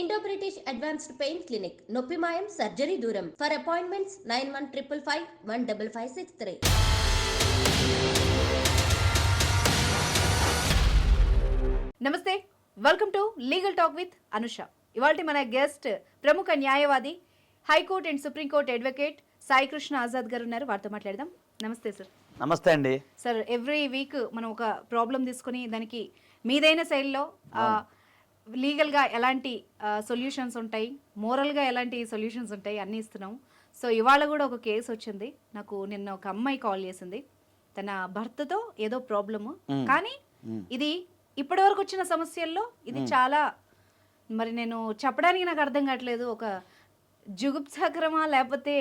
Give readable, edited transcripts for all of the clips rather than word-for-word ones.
Indo British advanced pain clinic నొప్పి మాయం surgery దూరం ఫర్ అపాయింట్మెంట్స్ 9155515563. నమస్తే, welcome to legal talk with Anusha. ఇవాళ మన గెస్ట్ ప్రముఖ న్యాయవాది, high court and supreme court advocate Sai Krishna Azad గారు ఉన్నారు. వారితో మాట్లాడదాం. నమస్తే సార్. నమస్తే అండి. సార్, ఎవ్రీ వీక్ మనం ఒక ప్రాబ్లం తీసుకుని దానికి మీదైన శైలిలో లీగల్గా ఎలాంటి సొల్యూషన్స్ ఉంటాయి, మోరల్గా ఎలాంటి సొల్యూషన్స్ ఉంటాయి అన్నీ ఇస్తున్నాం. సో ఇవాళ కూడా ఒక కేసు వచ్చింది. నాకు నిన్న ఒక అమ్మాయి కాల్ చేసింది. తన భర్తతో ఏదో ప్రాబ్లము, కానీ ఇది ఇప్పటి వరకు వచ్చిన సమస్యల్లో ఇది చాలా, మరి నేను చెప్పడానికి నాకు అర్థం కావట్లేదు, ఒక జుగుప్సాకరమా లేకపోతే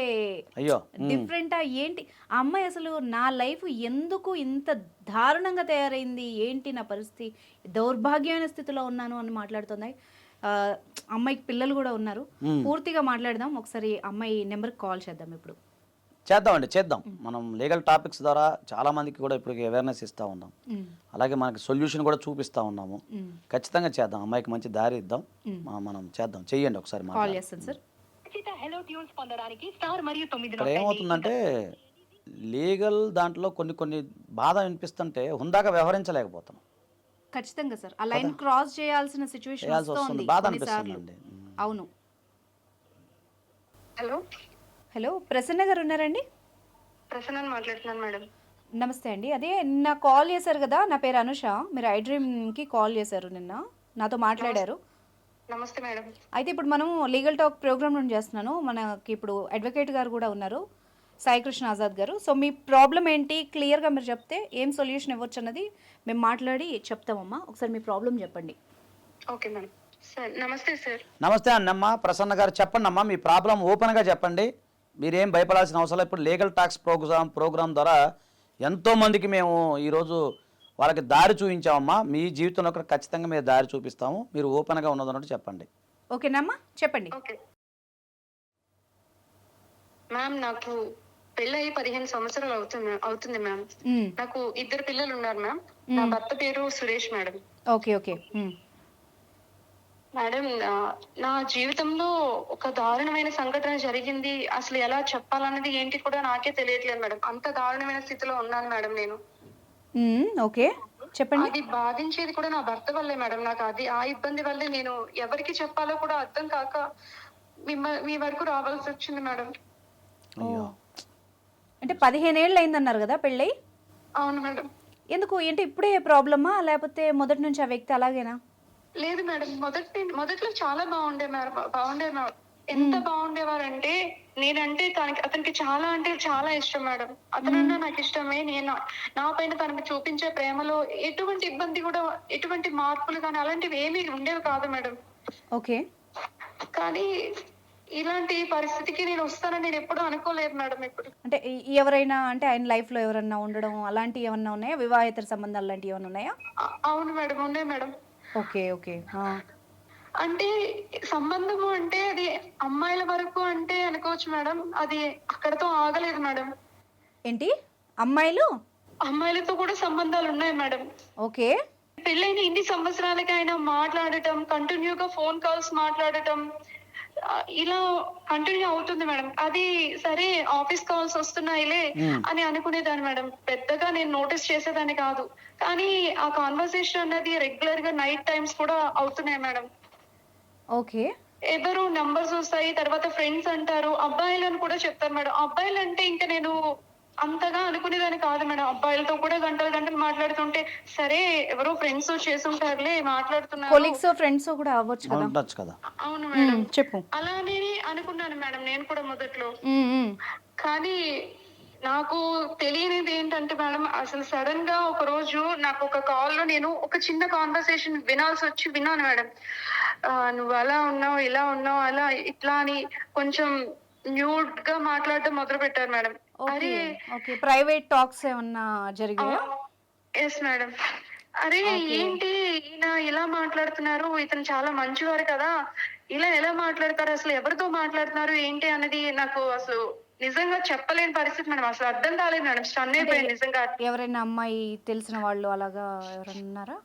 అయ్యో డిఫరెంటా ఏంటి? ఆ అమ్మాయి అసలు నా లైఫ్ ఎందుకు ఇంత దారుణంగా తయారైంది, ఏంటి నా పరిస్థితి, దౌర్భాగ్యమైన స్థితిలో ఉన్నాను అని మాట్లాడుతుంది. అమ్మాయికి పిల్లలు కూడా ఉన్నారు. పూర్తిగా మాట్లాడదాం. ఒకసారి అమ్మాయి నెంబర్కి కాల్ చేద్దాం. ఇప్పుడు చేద్దాం. మనం లీగల్ టాపిక్స్ ద్వారా చాలా మందికి కూడా ఇప్పుడు అవేర్నెస్ ఇస్తూ ఉన్నాం, అలాగే మనకి సొల్యూషన్ కూడా చూపిస్తూ ఉన్నాము. ఖచ్చితంగా చేద్దాం, అమ్మాయికి మంచి దారి ఇద్దాం. మనం చేద్దాం. చెయ్యండి ఒకసారి. కాల్ చేస్తాను సార్. ఇక్కడ ఏమవుతుందంటే లీగల్ దాంట్లో కొన్ని బాధ వినిపిస్తుంటే హుందాగా వ్యవహరించలేకపోతాం. ఖచ్చితంగా సార్, ఆ లైన్ క్రాస్ చేయాల్సిన సిచ్యువేషన్ వస్తుంది, బాధ అనిపిస్తుంది. అవును. హలో హలో, ప్రసన్న గారు ఉన్నారండి? ప్రసన్న మాట్లాడుతున్నాను మేడం. నమస్తే అండి. అదే నిన్న కాల్ చేశారు కదా, నా పేరు అనుష. మీరు ఐడ్రీమ్కి కాల్ చేశారు, నిన్న నాతో మాట్లాడారు. నమస్తే మేడం. అయితే ఇప్పుడు మనం లీగల్ టాక్ ప్రోగ్రామ్ నుండి చేస్తున్నాను. మనకి ఇప్పుడు అడ్వకేట్ గారు కూడా ఉన్నారు, సాయి కృష్ణ ఆజాద్ గారు. సో మీ ప్రాబ్లం ఏంటి క్లియర్గా మీరు చెప్తే ఏం సొల్యూషన్ ఇవ్వచ్చు అన్నది మేము మాట్లాడి చెప్తామమ్మా. ఒకసారి మీ ప్రాబ్లం చెప్పండి. Okay madam. సార్ నమస్తే సార్. నమస్తే అన్నమ్మ. ప్రసన్న గారు చెప్పండి అమ్మా, మీ ప్రాబ్లం ఓపెన్గా చెప్పండి. మీరేం భయపడాల్సిన అవసరం లేదు. ఇప్పుడు లీగల్ టాక్స్ ప్రోగ్రామ్ ద్వారా ఎంతోమందికి మేము ఈరోజు వాళ్ళకి దారి చూపించామమ్మా. మీ జీవితంలో కూడా ఖచ్చితంగా మీరు దారి చూపిస్తాము. మీరు ఓపెన్గా ఉన్నదన్నట్టు చెప్పండి. ఓకేనమ్మా, చెప్పండి. ఓకే మ్యామ్, నాకు పెళ్ళయి 15 సంవత్సరాలు అవుతుంది మ్యామ్. నాకు 2 పిల్లలు ఉన్నారు మ్యామ్. నా భర్త పేరు Suresh madam. Okay okay madam, నా జీవితంలో ఒక దారుణమైన సంఘటన జరిగింది. అసలు ఎలా చెప్పాలన్నది ఏంటి కూడా నాకే తెలియట్లేదు మేడం. అంత దారుణమైన స్థితిలో ఉన్నాను మేడం నేను. ఓకే, చెప్పండి. అది బాధించేది కూడా నా భర్త వల్లే మేడం. నాకు అది ఆ ఇబ్బంది వల్లే నేను ఎవరికి చెప్పాలో కూడా అర్థం కాక మీ వరకు రావాల్సి వచ్చింది మేడం. అంటే 15 ఏళ్ళు అయిందన్నారు కదా పెళ్ళై? అవును మేడం. ఎందుకు, ఏంటి ఇప్పుడే ప్రాబ్లమా లేకపోతే మొదటి నుంచి ఆ వ్యక్తి అలాగేనా? లేదు మేడం, మొదట్లో చాలా బాగుండే మేడం. ఎంత బాగుండేవారంటే నేనంటే అతనికి చాలా అంటే చాలా ఇష్టం మేడం. అతనన్నా నాకు ఇష్టమే. నేను నా పైన తనకు చూపించే ప్రేమలో ఎటువంటి ఇబ్బంది కూడా, ఎటువంటి మార్పులు కానీ అలాంటివి ఏమీ ఉండేవి కాదు మేడం. ఓకే. కానీ ఇలాంటి పరిస్థితికి నేను వస్తానని నేను ఎప్పుడూ అనుకోలేదు మేడం. ఇప్పుడు అంటే ఎవరైనా, అంటే ఆయన లైఫ్ లో ఎవరన్నా ఉండడం అలాంటివి ఏమన్నా ఉన్నాయా? వివాహేతర సంబంధాలు లాంటివి ఏమన్నా ఉన్నాయా? అవును మేడం, ఉన్నాయి మేడం. Okay okay. అంటే సంబంధము అంటే అది అమ్మాయిల వరకు అంటే అనుకోవచ్చు మేడం. అది అక్కడతో ఆగలేదు మేడం. ఏంటి, అమ్మాయిలతో కూడా సంబంధాలు ఉన్నాయి మేడం. ఓకే. పెళ్ళైన ఇన్ని సంవత్సరాలకి ఆయన మాట్లాడటం, కంటిన్యూగా ఫోన్ కాల్స్ మాట్లాడటం ఇలా కంటిన్యూ అవుతుంది మేడం. అది సరే, ఆఫీస్ కాల్స్ వస్తున్నాయిలే అని అనుకునేదాన్ని మేడం. పెద్దగా నేను నోటీస్ చేసేదాన్ని కాదు. కానీ ఆ కాన్వర్సేషన్ అన్నది రెగ్యులర్ గా నైట్ టైమ్స్ కూడా అవుతున్నాయి మేడం. ఓకే. ఎవరు నంబర్స్ వస్తాయి, తర్వాత ఫ్రెండ్స్ అంటారు, అబ్బాయిలను కూడా చెప్తారు మేడం. అబ్బాయిలు అంటే ఇంకా నేను అంతగా అనుకునేదాన్ని కాదు మేడం. అబ్బాయిలతో కూడా గంటలు మాట్లాడుతుంటే సరే ఎవరో ఫ్రెండ్స్ చేసుంటారులే మాట్లాడుతున్నారు, కొలీగ్స్ ఫ్రెండ్స్ కూడా అవ్వచ్చు కదా. అవును మేడం, చెప్పు. అలానే అనుకున్నాను మేడం నేను కూడా మొదట్లో. కానీ నాకు తెలియనిది ఏంటంటే మేడం, అసలు సడన్ గా ఒక రోజు నాకు ఒక కాల్ లో నేను ఒక చిన్న కాన్వర్సేషన్ విన్నాను మేడం. నువ్వు అలా ఉన్నావు, ఇలా ఉన్నావు, అలా ఇట్లా అని కొంచెం న్యూడ్ గా మాట్లాడటం మొదలు పెట్టారు మేడం. ఓకే, ప్రైవేట్ టాక్స్ ఏమన్నా జరిగాయా? Yes madam. అరే ఏంటి ఈయన ఇలా మాట్లాడుతున్నారు, ఇతను చాలా మంచివారు కదా, ఇలా ఎలా మాట్లాడతారు, అసలు ఎవరితో మాట్లాడుతున్నారు ఏంటి అన్నది నాకు అసలు నిజంగా చెప్పలేని పరిస్థితి మేడం. అసలు అర్థం కాలేదు మేడం. స్టన్ అయిపోయింది నిజంగా. ఎవరైనా అమ్మాయి తెలిసిన వాళ్ళు అలాగా ఎవరన్నా ఉన్నారా?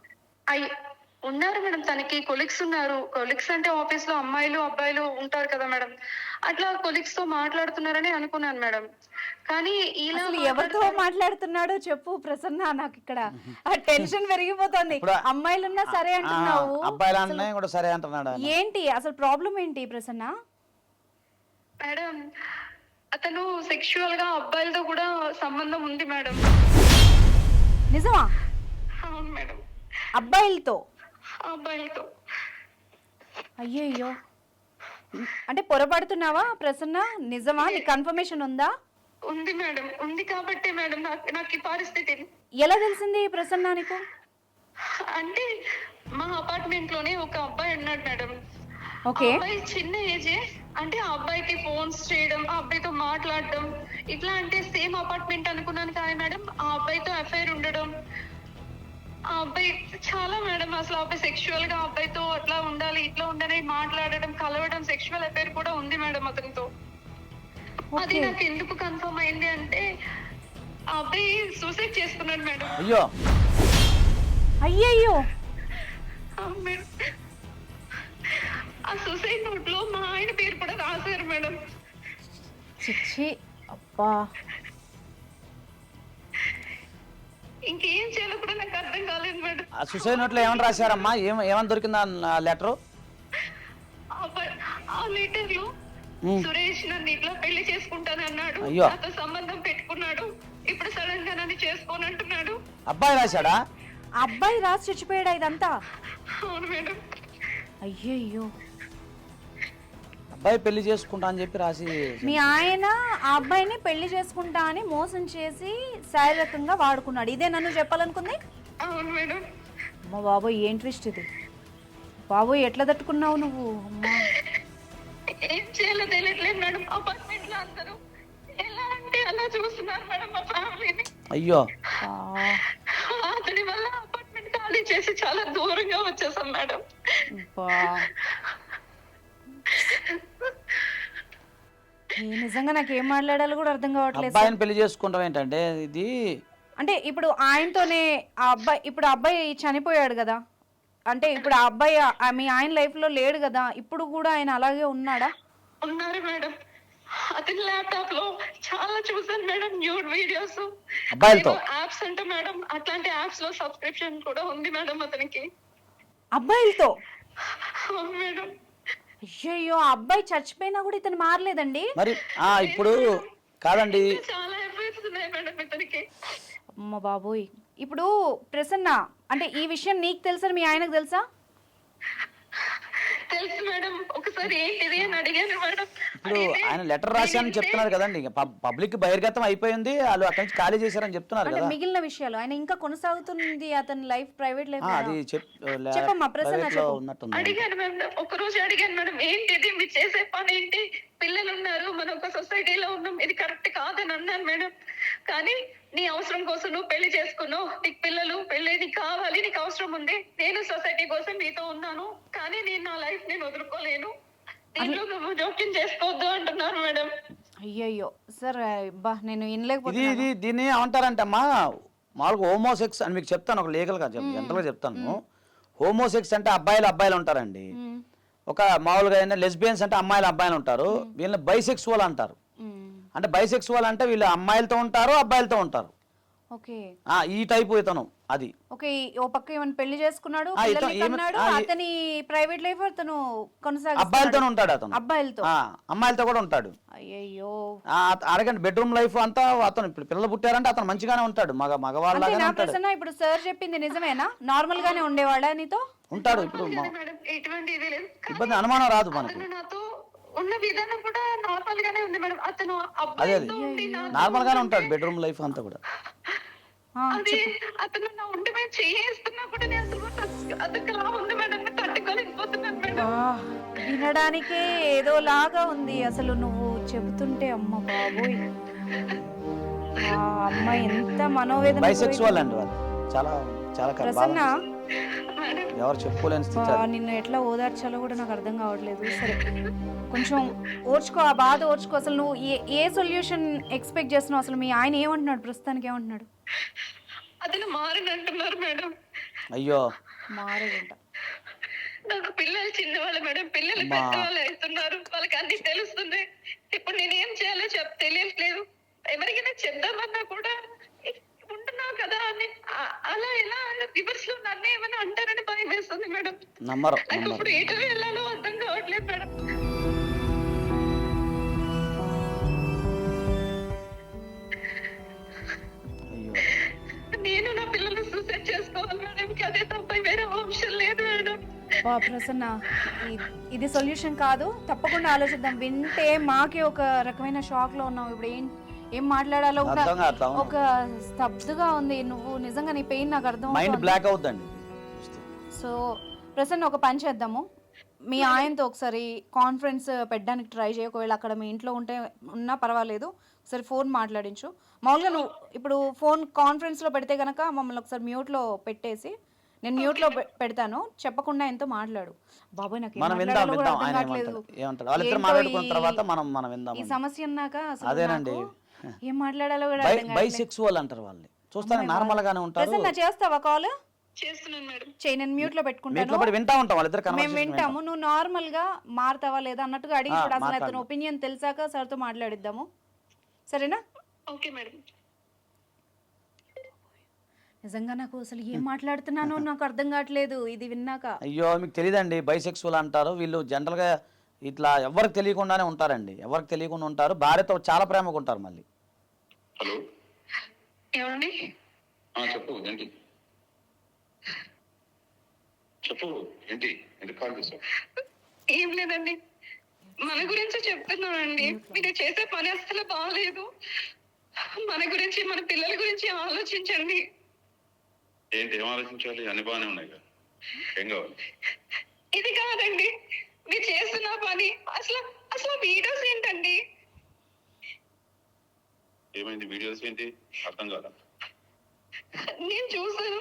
ఉన్నారు మేడం, తనకి కొలీగ్స్ ఉన్నారు. కొలీగ్స్ అంటే ఆఫీస్ లో అమ్మాయిలు అబ్బాయిలు ఉంటారు కదా మేడం, అట్లా కొలీగ్స్ తో మాట్లాడుతున్నారని అనుకున్నాను మేడం. కానీ ఇలా అసలు ఎవరితో మాట్లాడుతున్నాడో చెప్పు ప్రసన్న, నాకు ఇక్కడ ఆ టెన్షన్ పెరిగిపోతుంది. ఇప్పుడు అమ్మాయిలున్నా సరే అంటున్నావు, అబ్బాయిలు అన్నయ్య కూడా సరే అంటున్నాడు ఆయన. ఏంటి అసలు ప్రాబ్లం ఏంటి ప్రసన్న? మేడం అతను సెక్షువల్ గా అబ్బాయిలతో కూడా సంబంధం ఉంది మేడం. నిజమా? అవును మేడం, అబ్బాయిలతో? అబ్బాయిలతో. అయ్యయ్యో, అంటే పొరపడుతున్నావా ప్రసన్న? నిజమా? నీకు కన్ఫర్మేషన్ ఉందా? ఉంది మేడం, ఉంది కాబట్టి మేడం నాకు ఈ పరిస్థితి. ఎలా తెలిసింది ప్రసన్న నీకు? అంటే మా అపార్ట్మెంట్ లోనే ఒక అబ్బాయి ఉన్నాడు మేడం. ఓకే. అబ్బాయి చిన్న ఏజే, అంటే ఆ అబ్బాయికి ఫోన్స్ చేయడం, ఆ అబ్బాయితో మాట్లాడడం, ఇట్లా అంటే సేమ్ అపార్ట్మెంట్ అనుకున్నాను కానీ మేడం ఆ అబ్బాయితో అఫైర్ ఉండడం, ఆ అబ్బాయి చాలా మేడం అసలు ఆ అబ్బాయి సెక్షువల్ గా ఆ అబ్బాయితో అట్లా ఉండాలి ఇట్లా ఉండాలి మాట్లాడడం, కలవడం, సెక్షువల్ అఫైర్ కూడా ఉంది మేడం అతనితో. అది నాకు ఎందుకు కన్ఫర్మ్ అయింది అంటే ఆ అబ్బాయి సూసైడ్ చేసుకున్నాడు మేడం. అయ్యో అయ్యయ్యో, మేడం ఆ సూసైడ్ నోట్ లో మా ఆయన పేరు కూడా రాశారు మేడం. చిచ్చి, అబ్బా. ఇంకేం చేయాలో కూడా నాకు అర్థం కాలేదు మేడం. ఆ సుసైడ్ నోట్లో ఏమని రాశారమ్మా? ఏమని దొరికిందా లెటరు? ఆ లెటర్ లో సురేష్ నన్ను ఇట్లా పెళ్లి చేసుకుంటాను అన్నాడు, అయ్యో. నాతో సంబంధం పెట్టుకున్నాడు, ఇప్పుడు సడన్ గా నన్ను చేసుకోనంటున్నాడు. అబ్బాయి రాశాడా? అబ్బాయి రాసి చచ్చిపోయాడా ఇదంతా? అవును మేడం. అయ్యయ్యో, అబ్బాయి పెళ్లి చేసుకుంటా అని చెప్పి రాసి. మీ ఆయన ఆ అబ్బాయిని పెళ్లి చేసుకుంటా అని మోసం చేసి శారీరకంగా వాడుకున్నాడు, ఇదే నన్ను చెప్పాలనుకుంది? అవును మేడం. అమ్మ బాబోయ్, ఏం ట్విస్ట్ ఇది బాబోయ్, ఎట్లా తట్టుకున్నావు నువ్వు? అమ్మా, ఏం చేయాలో తెలియట్లేదు మేడం. అపార్ట్మెంట్ లో అందరూ ఎలా అంటే అలా చూస్తున్నారు మేడం మా ఫ్యామిలీని. అయ్యో, అతని వల్ల అపార్ట్మెంట్ ఖాళీ చేసి చాలా దూరంగా వచ్చేసాం మేడం. అబ్బా. నిజంగా నాకు ఏం మాట్లాడాలో కూడా అర్థం కావట్లేదు. అబ్బాయిని పెళ్లి చేసుకుంటాం ఏంటంటే ఇది. అంటే ఇప్పుడు ఆయనతోనే ఆ అబ్బాయి, ఇప్పుడు ఆ అబ్బాయి చనిపోయాడు కదా, అంటే ఇప్పుడు ఆ అబ్బాయి మీ ఆయన లైఫ్ లో లేడు కదా, ఇప్పుడు కూడా ఆయన అలాగే ఉన్నాడా? ఉన్నారు మేడం. అతని ల్యాప్టాప్ లో చాలా చూసాను మేడం, న్యూడ్ వీడియోస్, అబ్బాయిలతో యాప్స్ అంట మేడం, అట్లాంటి యాప్స్ లో సబ్స్క్రిప్షన్ కూడా ఉంది మేడం అతనికి. అబ్బాయిలతో? అవును మేడం. అయ్యయ్యో, ఆ అబ్బాయి చచ్చిపోయినా కూడా ఇతను మారలేదండి మరి. ఇప్పుడు కాదండి, చాలా ఎఫెక్ట్స్ ఉన్నాయి మేడం ఇతనికి. అమ్మ బాబోయ్. ఇప్పుడు ప్రసన్న, అంటే ఈ విషయం నీకు తెలుసా, మీ ఆయనకు తెలుసా? తెలుసు మేడం. ఒకసారి ఏంటిది అని అడిగాను మేడం. ఇప్పుడు ఆయన లెటర్ రాశానని చెప్తున్నారు కదండి, పబ్లిక్ బహిర్గతం అయిపోయింది, వాళ్ళు అక్కడి నుంచి ఖాళీ చేశారని చెప్తున్నారు అంటే కదా. మిగిలిన విషయాలు ఆయన ఇంకా కొనసాగుతుంది, అతని లైఫ్, ప్రైవేట్ లైఫ్. అది చెప్పమ్మా ప్రసన్న, చెప్పు. ఉన్నట్టుంది. అడిగాను మేడం, ఒక రోజు అడిగాను మేడం, ఏంటిది మీరు చేసే పని ఏంటి, పిల్లలు ఉన్నారు, మనం ఒక సొసైటీలో ఉన్నాం, ఇది కరెక్ట్ కాదని అన్నాను మేడం. కానీ నీ అవసరం కోసం నువ్వు పెళ్లి చేసుకున్నావు, నీకు పిల్లలు, పెళ్లి నీకు కావాలి, నీకు అవసరం ఉంది, నేను సొసైటీ కోసం నీతో ఉన్నాను, కానీ నేను నా లైఫ్ నేను వదులుకోలేను, దీంట్లో నువ్వు జోక్యం చేసుకోవద్దు అంటున్నారు మేడం. అయ్యయ్యో సార్, బా నేను వినలేకపోతున్నా. ఇది దీన్ని ఏమంటారంటే అమ్మా, మామూలుగా హోమోసెక్స్ అని మీకు చెప్తాను, ఒక లీగల్గా జనరల్గా చెప్తాను. హోమోసెక్స్ అంటే అబ్బాయిలు ఉంటారండి. ఒక మామూలుగా లెస్బియన్స్ అంటే అబ్బాయిలు ఉంటారు, వీళ్ళని బైసెక్సువల్ అంటారు. అంటే బైసెక్సువల్ అంటే వీళ్ళు అమ్మాయిలతో ఉంటారు, అబ్బాయిలతో ఉంటారు. ఓకే, ఈ టైపు ఇతను. అది ఓకే. ఓ పక్క ఏమైనా పెళ్లి చేసుకున్నాడు, పిల్లల్ని కన్నాడు, అతని ప్రైవేట్ లైఫ్ అతను కొనసాగిస్తాడు, అబ్బాయిలతో ఉంటాడు అతను, అబ్బాయిలతో, అమ్మాయిలతో కూడా ఉంటాడు. అయ్యయ్యో. అడగండి, బెడ్రూమ్ లైఫ్ అంతా అతను, ఇప్పుడు పిల్లలు పుట్టారంటే అతను మంచిగానే ఉంటాడు, మగవాళ్ళలాగానే ఉంటాడు. ప్రసన్న, ఇప్పుడు సార్ చెప్పింది నిజమేనా? నార్మల్ గానే ఉండేవాడా నీతో? ఉంటాడు. ఇప్పుడు మేడం ఎటువంటి ఇది లేదు, ఇబ్బంది, అనుమానం రాదు మనకు. అతను నాతో ఉన్న విధానం కూడా నార్మల్ గానే ఉంది మేడం. అతను అదే అబ్బాయితో ఉండి నాతో నార్మల్ గానే ఉంటాడు, బెడ్రూమ్ లైఫ్ అంతా కూడా. అది అతను నా ఉండి మేము చేస్తున్నా కూడా నేను అసలు అతనికి లా ఉంది మేడం, నేను తట్టుకోలేకపోతున్నాను మేడం. వినడానికే ఏదో లాగా ఉంది అసలు నువ్వు చెబుతుంటే. అమ్మ బాబోయ్, ఆ అమ్మాయి ఎంత మనోవేదన. బైసెక్సువల్ అండి వాళ్ళు, చాలా చాలా ప్రసన్న, ఎవరు చెప్పుకోలేని స్థితి. నిన్ను ఎట్లా ఓదార్చాలో కూడా నాకు అర్థం కావట్లేదు. సరే, కొంచెం ఓర్చుకో, ఆ బాధ ఓర్చుకో. అసలు నువ్వు ఏ సొల్యూషన్ ఎక్స్పెక్ట్ చేస్తున్నావు? అసలు మీ ఆయన ఏమంటున్నాడు ప్రస్తుతానికి, ఏమంటున్నాడు? అతను మారని అంటున్నారు మేడం. అయ్యో, మారేదంట. నాకు పిల్లలు చిన్నవాళ్ళు మేడం, పిల్లలు అమ్మా. పెద్దవాళ్ళు అవుతున్నారు, వాళ్ళకి అన్ని తెలుస్తుంది. ఇప్పుడు నేను ఏం చేయాలో తెలియట్లేదు. ఎవరికైనా చెప్దామన్నా కూడా ఉంటున్నావు కదా అని అలా ఎలా రివర్స్ లో నన్ను ఏమైనా అంటారని భయం వేస్తుంది మేడం. నమ్మరు నాకు ఇప్పుడు ఎటు వెళ్ళాలో అర్థం కావట్లేదు మేడం. అయ్యో నేను నా పిల్లలు సూసైడ్ చేసుకోవాలి మేడం, అదే తప్ప వేరే ఆప్షన్ లేదు మేడం. ప్రసన్న, ఇది సొల్యూషన్ కాదు, తప్పకుండా ఆలోచిద్దాం. వింటే మాకే ఒక రకమైన షాక్ లో ఉన్నావు. ఇప్పుడు ఏం మాట్లాడాలో కూడా అర్థం కాదు, అవును. ఒక స్తబ్దుగా ఉంది. నువ్వు నిజంగా నీ పెయిన్ నాకు అర్థం మైండ్ అవుతుంది. బ్లాక్ అవుద్దండి. సో ప్రసన్న, ఒక పని చేద్దాము. మీ ఆయనతో ఒకసారి కాన్ఫరెన్స్ పెట్టడానికి ట్రై చేయి. ఒకవేళ అక్కడ మీ ఇంట్లో ఉన్నా పర్వాలేదు, ఒకసారి ఫోన్ మాట్లాడించు. మామూలుగా నువ్వు ఇప్పుడు ఫోన్ కాన్ఫరెన్స్లో పెడితే కనుక మమ్మల్ని ఒకసారి మ్యూట్లో పెట్టేసి, నేను మ్యూట్లో పెడతాను, చెప్పకుండా ఎంతో మాట్లాడు. బాబాయ్ నాకు ఏం మనం విందాం మాట్లాడాలో కూడా విందాం అర్థం ఆయన కావట్లేదు. ఏమంటారు వాళ్ళిద్దరు ఏంటో మాట్లాడుకున్న ఈ- తర్వాత మనం విందాం. ఈ సమస్య అన్నాక అసలు అదేనండి. నాకు ఏం మాట్లాడాలో కూడా అర్థం కావట్లేదు. బైసెక్సువల్ అంటారు వాళ్ళని. చూస్తానికి నార్మల్ గానే ఉంటారు. ప్రసన్న, చేస్తావా కాల్? చేస్తున్నాను మేడం. చేయి, నేను మ్యూట్లో మీట్లో పెట్టుకుంటాను. పడి వింటా ఉంటాం వాళ్ళిద్దరు మేము కన్వర్సేషన్ వింటాము. నువ్వు నార్మల్ గా మారుతావా లేదా అన్నట్టుగా అడిగి ఆ, చూడు. అసలు అతను మాట్లాడదాం. ఒపీనియన్ తెలిసాక సార్తో మాట్లాడిద్దాము, సరేనా? Okay madam. నిజంగా నాకు అసలు ఏం మాట్లాడుతున్నానో నాకు అర్థం కావట్లేదు ఇది విన్నాక. అయ్యో మీకు తెలియదండి, బైసెక్సువల్ అంటారు వీళ్ళు. జనరల్గా ఇట్లా ఎవరికి తెలియకుండానే ఉంటారండి, ఎవరికి తెలియకుండా ఉంటారు. భార్యతో చాలా ప్రేమగా ఉంటారు మళ్ళీ. హలో, ఏమండి? చెప్పు ఏంటి? చెప్పు ఏంటి? ఎందుకు కాల్ చేసావు? ఏం లేదండి, మన గురించి చెప్తున్నానండి. మీరు చేసే పని అసలు బాగాలేదు. మన గురించి, మన పిల్లల గురించి ఆలోచించండి. ఏంటి ఏం ఆలోచించాలి? అన్ని బాగానే ఉన్నాయి కదా, ఏం కావాలి? ఇది కాదండి, మీరు చేస్తున్న పని అసలు అసలు వీడియోస్ ఏంటండి? ఏమైంది? వీడియోస్ ఏంటి? అర్థం కాదా? నేను చూసాను,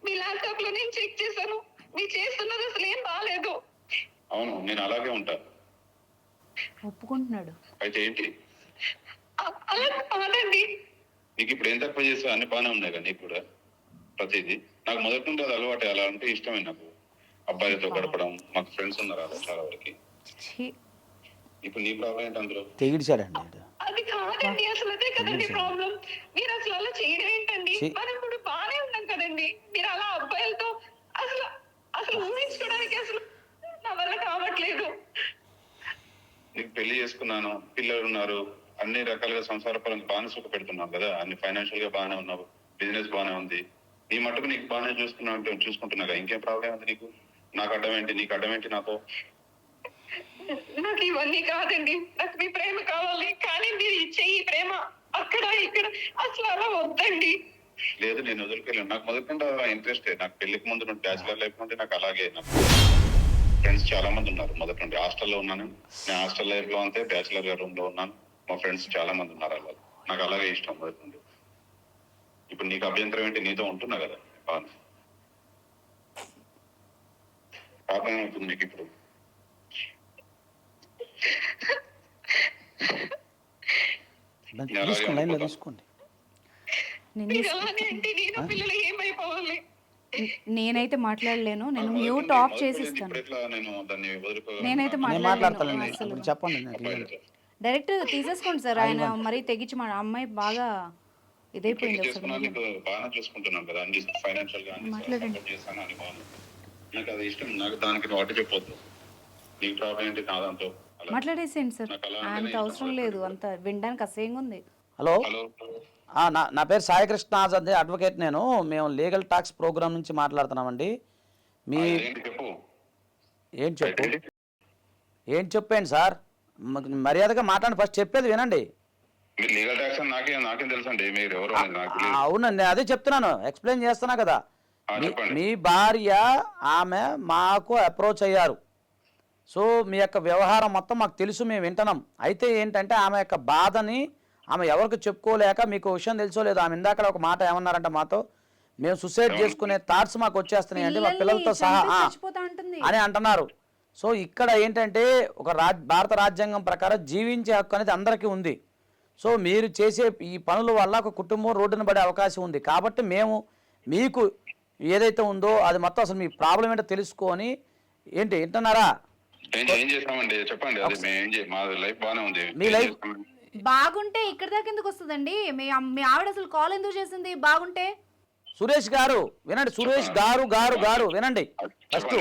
మీ ల్యాప్టాప్ లో నేను చెక్ చేశాను. మీరు చేస్తున్నది అసలు ఏం బాగాలేదు. అవును, నేను అలాగే ఉంటా. ఒప్పుకుంటున్నాడు. అయితే ఏంటి? అలా కాదండి. నీకు ఇప్పుడు ఏం తక్కువ చేసా? అన్ని బాగానే ఉన్నాయి కదా నీకు కూడా ప్రతిదీ. నాకు మొదటి నుండి అది అలవాటే, అలా అంటే ఇష్టమే నాకు. అబ్బాయిలతో గడపడం, మాకు ఫ్రెండ్స్ ఉన్నారు అలా చాలా వరకు. ఛీ, ఇప్పుడు నీ ప్రాబ్లం ఏంటి అందులో? తెగిడిచాడండి. అది కాదండి, అసలు అదే కదండి ప్రాబ్లం. మీరు అసలు అలా చేయడం ఏంటండి? ఛీ. మనం ఇప్పుడు బాగానే ఉన్నాం కదండి. మీరు అలా అబ్బాయిలతో అసలు అసలు ఊహించుకోవడానికి అసలు నా వల్ల కావట్లేదు. నీకు పెళ్లి చేసుకున్నాను, పిల్లలు ఉన్నారు, అన్ని రకాలుగా సంసార పరంగా బాగానే సుఖ పెడుతున్నావు కదా, అన్ని ఫైనాన్షియల్ గా బాగానే ఉన్నావు, బిజినెస్ బాగానే ఉంది. నీ మట్టుకు నీకు బాగానే చూసుకుంటున్నా కదా, ఇంకేం ప్రాబ్లం ఉంది నీకు? నాకు అడ్డం ఏంటి? నీకు అడ్డం ఏంటి నాతో? నాకు ఇవన్నీ కాదండి, నాకు మీ ప్రేమ కావాలి. కానీ మీరు ఇచ్చే ఈ ప్రేమ అక్కడ ఇక్కడ అసలు అలా వద్దండి. లేదు, నేను వదిలిపోయాను. నాకు మొదటి ఇంట్రెస్ట్. నాకు పెళ్లికి ముందు నుండి బ్యాచులర్ లైఫ్ నుండి నాకు అలాగే. నాకు ఫ్రెండ్స్ చాలా మంది ఉన్నారు. మొదటి నుండి హాస్టల్లో ఉన్నాను. నేను హాస్టల్ లైఫ్ లో అంతే, బ్యాచులర్ గా రూమ్ లో ఉన్నాను. మా ఫ్రెండ్స్ చాలా మంది ఉన్నారు అలా. నాకు అలాగే ఇష్టం మొదటి నుండి. ఇప్పుడు నీకు అభ్యంతరం ఏంటి? నీతో ఉంటున్నా కదా బాగా. పాపం ఏమవుతుంది నీకు ఇప్పుడు? తీసుకోండి, లైన్లో తీసుకోండి. మీరు అలానే అంటే నేను పిల్లలు ఏమైపోవాలి? నేనైతే మాట్లాడలేను. నేను మ్యూట్ ఆఫ్ చేసి ఇస్తాను. ఇప్పుడు ఎట్లా నేను దాన్ని వదులుకోగలను? నేనైతే నేను మాట్లాడలేను మాట్లాడతానండి. అసలు. ఇప్పుడు చెప్పండి నాకు అబ్బాయిలతో. డైరెక్ట్ తీసేసుకోండి సార్. ఆయన మరీ తెగించి అమ్మాయి బాగా ఇదైపోయింది పెళ్లి అసలు. చేసుకున్నా నీకు బాగా చూసుకుంటున్నాను కదా, అన్ని ఫైనాన్షియల్ గా అన్ని సపోర్ట్ చేస్తాను అని బాగుంది. నాకు అది ఇష్టం. నాకు దానికి వాటి చెప్పొద్దు. నీకు ప్రాబ్లం ఏంటి నా దాంతో? అలా. మాట్లాడేసేయండి సార్, నాకు అలా అంత అంటేనే అవసరం ఇష్టం. లేదు. అంత వినడానికి అసహ్యంగా ఉంది. హలో, హలో, నా పేరు సాయి కృష్ణ ఆజాద్, అడ్వకేట్. మేము లీగల్ టాక్స్ ప్రోగ్రామ్ నుంచి మాట్లాడుతున్నామండి. మీ ఏంటి చెప్పు? ఏం చెప్పు ఏం చెప్పండి సార్, మర్యాదగా మాట్లాడండి. ఫస్ట్ చెప్పేది వినండి. మీరు లీగల్ ట్యాక్స్ అని నాకేం తెలుసు అండి. మీరు ఎవరో నాకు తెలియదు. అవునండి, అదే చెప్తున్నాను, ఎక్స్ప్లెయిన్ చేస్తున్నా కదా. చెప్పండి. మీ భార్య ఆమె మాకు అప్రోచ్ అయ్యారు. సో మీ యొక్క వ్యవహారం మొత్తం మాకు తెలుసు, మేము వింటున్నాం. అయితే ఏంటంటే ఆమె యొక్క బాధని ఆమె ఎవరికి చెప్పుకోలేక, మీకు విషయం తెలుసో లేదో, ఆమె ఇందాక ఒక మాట ఏమన్నారంటే మాతో, మేము సుసైడ్ చేసుకునే థాట్స్ మాకు వచ్చేస్తున్నాయి అంటే, మా పిల్లలతో సహా చచ్చిపోతా ఉంటుంది అని అంటున్నారు. సో ఇక్కడ ఏంటంటే ఒక భారత రాజ్యాంగం ప్రకారం జీవించే హక్కు అనేది అందరికీ ఉంది. సో మీరు చేసే ఈ పనుల వల్ల ఒక కుటుంబం రోడ్డున పడే అవకాశం ఉంది. కాబట్టి మేము మీకు ఏదైతే ఉందో అది మొత్తం అసలు మీ ప్రాబ్లం ఏంటో తెలుసుకొని ఏంటి వింటున్నారా? ఏం చేసామండి చెప్పండి. అది మేము మా లైఫ్ బాగానే ఉంది. మీ లైఫ్ బాగుంటే ఇక్కడ దాకా ఎందుకు వస్తుందండి? మీ ఆవిడ అసలు కాల్ ఎందుకు చేసింది బాగుంటే? సురేష్ గారు వినండి, సురేష్ గారు గారు గారు వినండి ఫస్ట్.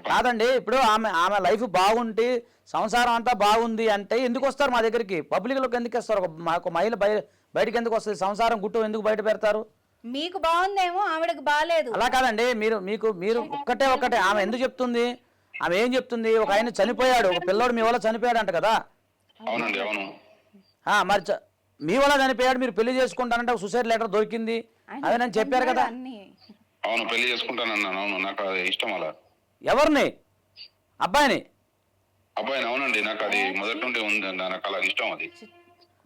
కాదండి, ఇప్పుడు ఆమె లైఫ్ బాగుంటే సంసారం అంతా బాగుంది అంటే ఎందుకు వస్తారు మా దగ్గరికి? పబ్లిక్లోకి ఎందుకు వస్తారు? మాకు మహిళ బయటకు ఎందుకు వస్తుంది? సంసారం గుట్టు ఎందుకు బయట పెడతారు? మీకు బాగుందేమో, ఆవిడకి బాగాలేదు. అలా కాదండి, మీరు ఒక్కటే ఆమె ఎందుకు చెప్తుంది? ఆమె ఏం చెప్తుంది? ఒక ఆయన చనిపోయాడు, ఒక పిల్లోడు మీ వల్ల చనిపోయాడు అంట కదా? అవునండి, అవును. మరి మీ వల్ల చనిపోయాడు, మీరు పెళ్లి చేసుకుంటానంటే ఒక సూసైడ్ లెటర్ దొరికింది, అదే నేను చెప్పారు కదా. అవును, పెళ్లి చేసుకుంటానన్నాను. అవును, నాకు అది ఇష్టం. అలా ఎవరిని? అబ్బాయిని? అవునండి, నాకు అది మొదటి నుండి ఉంది. నాకు అలా ఇష్టం అది.